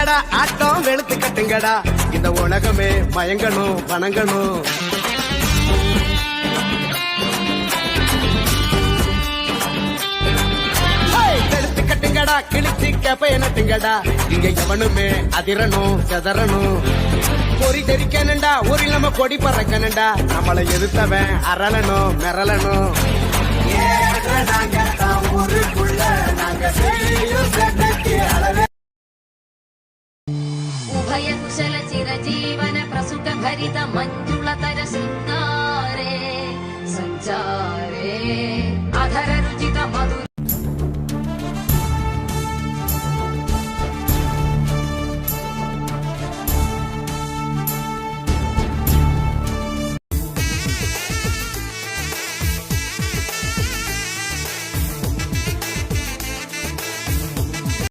கட்டுங்கடா ஆட்டம் வெளுத்து கட்டுங்கடா இந்த உலகமே மயங்கணும் வணங்கணும். வெளுத்து கட்டுங்கடா கிழிச்சு கேப்ப நட்டுங்கடா இங்க எவனுமே அதிரணும் செதறணும். பொறி தெரிக்கணுண்டா ஒரு இல்லாம கொடி பறக்கணுண்டா நம்மளை எதிர்த்தவன் அரளணும் மிரளணும். उभयकुशल चिरजीवन प्रसुत भरित मञ्जुलतर शृङ्गारे सञ्चारे